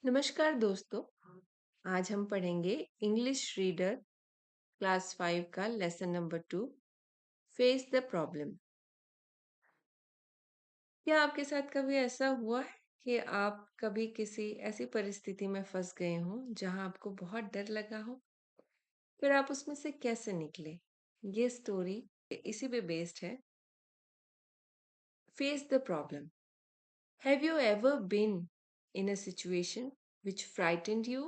नमस्कार दोस्तों। आज हम पढ़ेंगे इंग्लिश रीडर क्लास 5 का lesson number 2, face the problem. क्या आपके साथ कभी ऐसा हुआ है कि आप कभी किसी ऐसी परिस्थिति में फंस गए हो जहां आपको बहुत डर लगा हो, फिर आप उसमें से कैसे निकले? ये स्टोरी इसी पे बेस्ड है। Face the problem. Have you ever been in a situation which frightened you?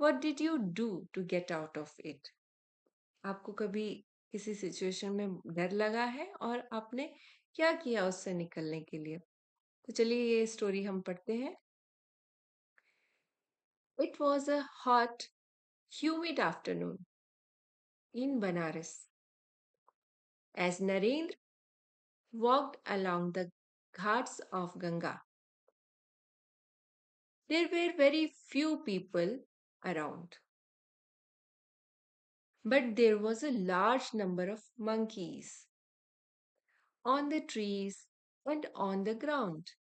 What did you do to get out of it? आपको कभी किसी सिचुएशन में डर लगा है और आपने क्या किया उससे निकलने के लिए? तो चलिए ये स्टोरी हम पढ़ते हैं। It was a hot humid afternoon in Banaras as Narendra walked along the ghats of Ganga. There were very few people around, but there was a large number of monkeys on the trees and on the ground,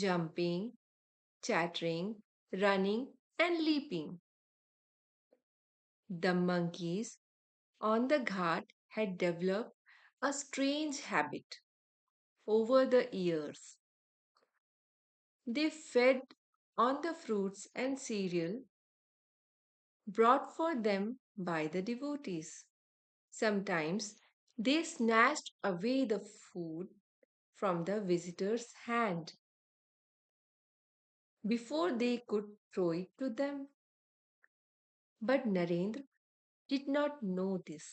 jumping, chattering, running, and leaping. The monkeys on the ghat had developed a strange habit over the years. They fed on the fruits and cereal brought for them by the devotees. Sometimes they snatched away the food from the visitor's hand before they could throw it to them. But Narendra did not know this.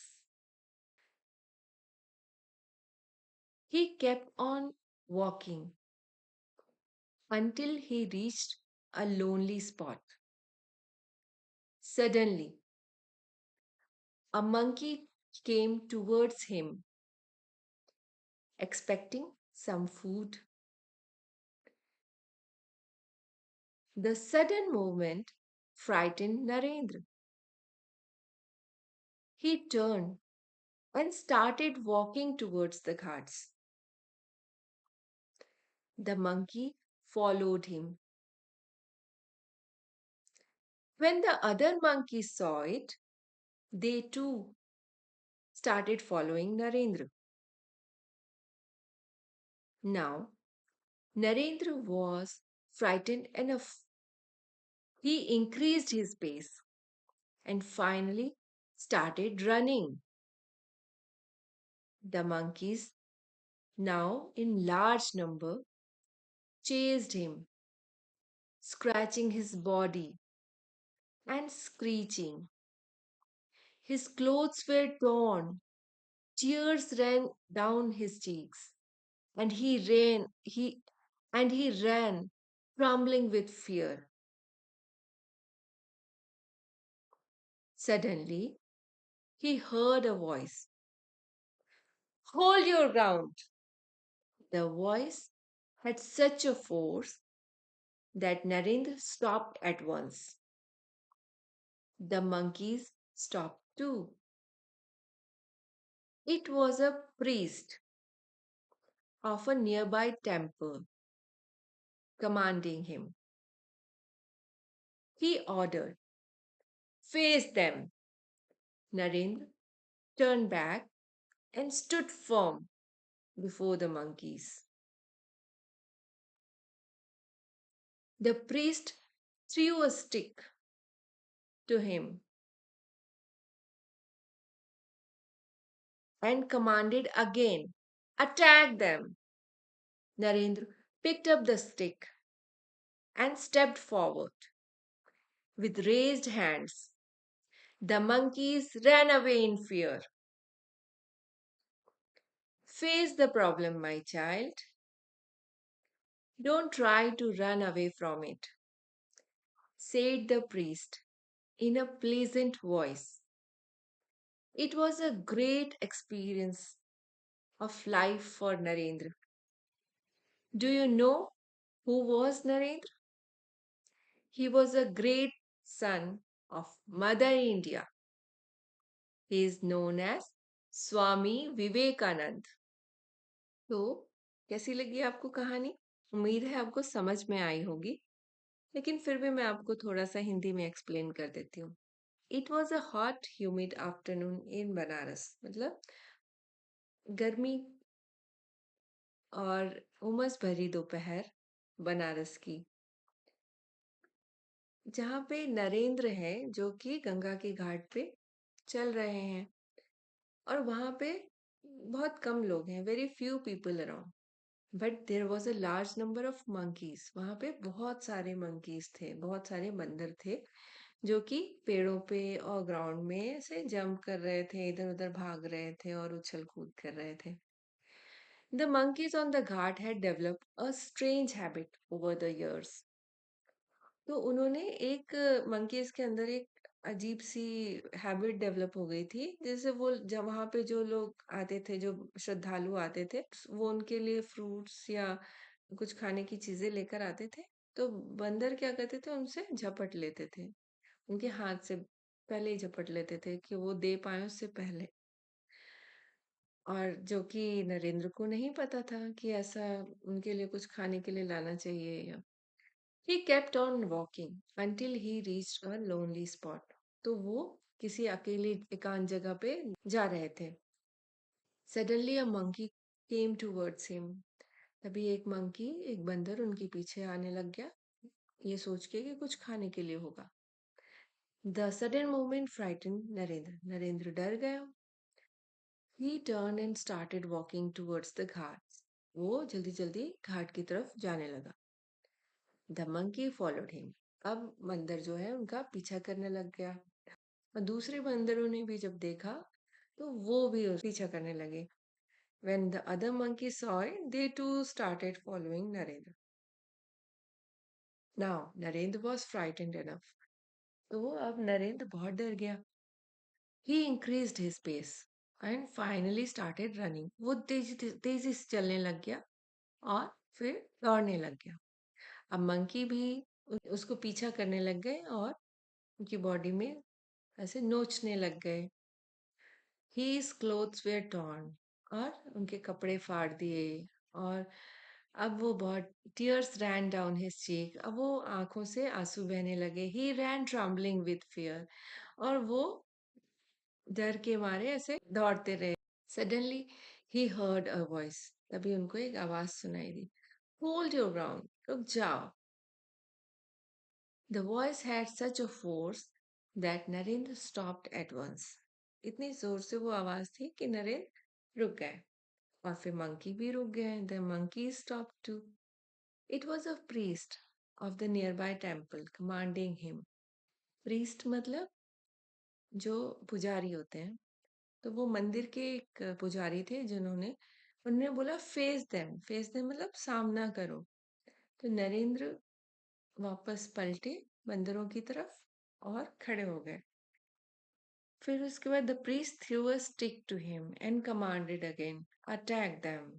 He kept on walking until he reached a lonely spot. Suddenly, a monkey came towards him, expecting some food. The sudden movement frightened Narendra. He turned and started walking towards the ghats. The monkey followed him. When the other monkeys saw it, they too started following Narendra. Now, Narendra was frightened enough. He increased his pace and finally started running. The monkeys, now in large number, chased him, scratching his body and screeching. His clothes were torn, tears ran down his cheeks, and he ran, trembling with fear. Suddenly, he heard a voice. Hold your ground! The voice had such a force that Narendra stopped at once. The monkeys stopped too. It was a priest of a nearby temple commanding him. He ordered, face them. Narendra turned back and stood firm before the monkeys. The priest threw a stick to him and commanded again, attack them. Narendra picked up the stick and stepped forward with raised hands. The monkeys ran away in fear. Face the problem, my child. Don't try to run away from it, said the priest in a pleasant voice. It was a great experience of life for Narendra. Do you know who was Narendra? He was a great son of Mother India. He is known as Swami Vivekanand. तो कैसी लगी आपको कहानी? उम्मीद है आपको समझ में आई होगी। लेकिन फिर भी मैं आपको थोड़ा सा हिंदी में एक्सप्लेन कर देती हूँ। It was a hot humid afternoon in Banaras, मतलब गर्मी और उमस भरी दोपहर बनारस की, जहाँ पे नरेंद्र है जो कि गंगा के घाट पे चल रहे हैं, और वहाँ पे बहुत कम लोग हैं, very few people around, but there was a large number of monkeys. वहाँ पे बहुत सारे मंकीज थे, बहुत सारे बंदर थे जो कि पेड़ों पे और ग्राउंड में ऐसे जंप कर रहे थे, इधर उधर भाग रहे थे और उछल कूद कर रहे थे। The monkeys on the ghat had developed a strange habit over the years. तो उन्होंने एक मंकीज के अंदर एक अजीब सी हैबिट डेवलप हो गई थी, जैसे वो जब वहाँ पे जो लोग आते थे, जो श्रद्धालु आते थे, वो उनके लिए फ्रूट्स या कुछ खाने की चीजें लेकर आते थे। तो बंदर क्या करते थे, उनसे झपट लेते थे, उनके हाथ से पहले ही झपट लेते थे कि वो दे पाए उससे पहले। और जो कि नरेंद्र को नहीं पता था कि ऐसा उनके लिए कुछ खाने के लिए लाना चाहिए या। He kept on walking until he reached a lonely spot. तो वो किसी अकेली एकांत जगह पे जा रहे थे। Suddenly a monkey came towards him. तभी एक मंकी, एक बंदर उनके पीछे आने लग गया, ये सोच के कि कुछ खाने के लिए होगा। The sudden movement frightened Narendra. Narendra डर गया। He turned and started walking towards the घाट। वो जल्दी जल्दी घाट की तरफ जाने लगा। The monkey followed him. अब बंदर जो है उनका पीछा करने लग गया, और दूसरे बंदरों ने भी जब देखा तो वो भी पीछा करने लगे। When the other monkeys saw it, they too started following Narendra. Now, Narendra was frightened enough. तो अब नरेंद्र बहुत डर गया। He increased his pace and finally started running. वो तेजी से चलने लग गया और फिर दौड़ने लग गया। अब मंकी भी उसको पीछा करने लग गए और उनकी बॉडी में ऐसे नोचने लग गए। His clothes were torn, और उनके कपड़े फाड़ दिए, और अब वो बहुत tears ran down his cheek, अब वो आंखों से आंसू बहने लगे। He ran trembling with fear, और वो डर के मारे ऐसे दौड़ते रहे। Suddenly he heard a voice, तभी उनको एक आवाज सुनाई दी। Hold your ground, रुक जाओ। The voice had such a force that Narendra stopped at once. इतनी जोर से वो आवाज थी कि नरेंद्र रुक गए, और फिर मंकी भी रुक गए। The monkey stopped too. It was a priest of the nearby temple commanding him. Priest मतलब जो पुजारी होते हैं। तो वो मंदिर के एक पुजारी थे जिन्होंने उन्होंने बोला फेस देम मतलब सामना करो। तो नरेंद्र वापस पलटे बंदरों की तरफ और खड़े हो गए। फिर उसके बाद the priest threw a stick to him and commanded again, attack them.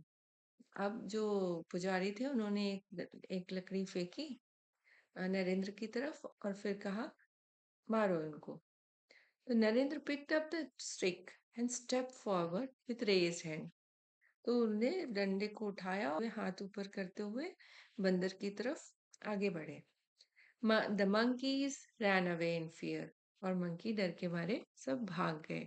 अब जो पुजारी थे उन्होंने एक लकड़ी फेंकी नरेंद्र की तरफ और फिर कहा, मारो इनको। तो Narendra picked up the stick and step forward with raised hand. तो उन्होंने डंडे को उठाया और हाथ ऊपर करते हुए बंदर की तरफ आगे बढ़े। The monkeys ran away in fear, और मंकी डर के मारे सब भाग गए।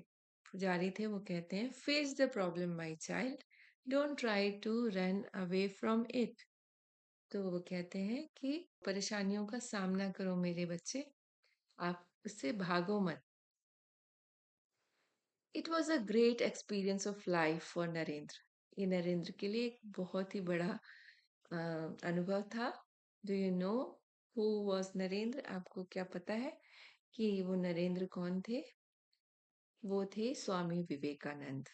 पुजारी थे, वो कहते हैं, face the problem my child, don't try to run away from it. तो वो कहते हैं कि परेशानियों का सामना करो मेरे बच्चे, आप उससे भागो मत। It was a great experience of life for Narendra. ये नरेंद्र के लिए एक बहुत ही बड़ा अनुभव था। Do you know who was Narendra? आपको क्या पता है कि वो नरेंद्र कौन थे? वो थे स्वामी विवेकानंद।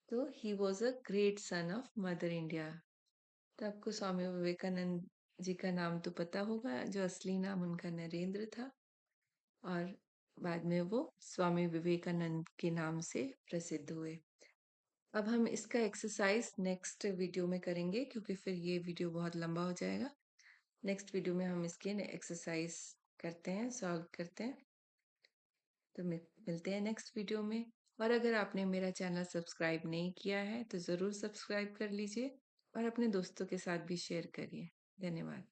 तो he was a great son of mother India. तो आपको स्वामी विवेकानंद जी का नाम तो पता होगा, जो असली नाम उनका नरेंद्र था, और बाद में वो स्वामी विवेकानंद के नाम से प्रसिद्ध हुए। अब हम इसका एक्सरसाइज नेक्स्ट वीडियो में करेंगे, क्योंकि फिर ये वीडियो बहुत लंबा हो जाएगा। नेक्स्ट वीडियो में हम इसके एक्सरसाइज करते हैं, सॉल्व करते हैं। तो मिलते हैं नेक्स्ट वीडियो में। और अगर आपने मेरा चैनल सब्सक्राइब नहीं किया है तो ज़रूर सब्सक्राइब कर लीजिए और अपने दोस्तों के साथ भी शेयर करिए। धन्यवाद।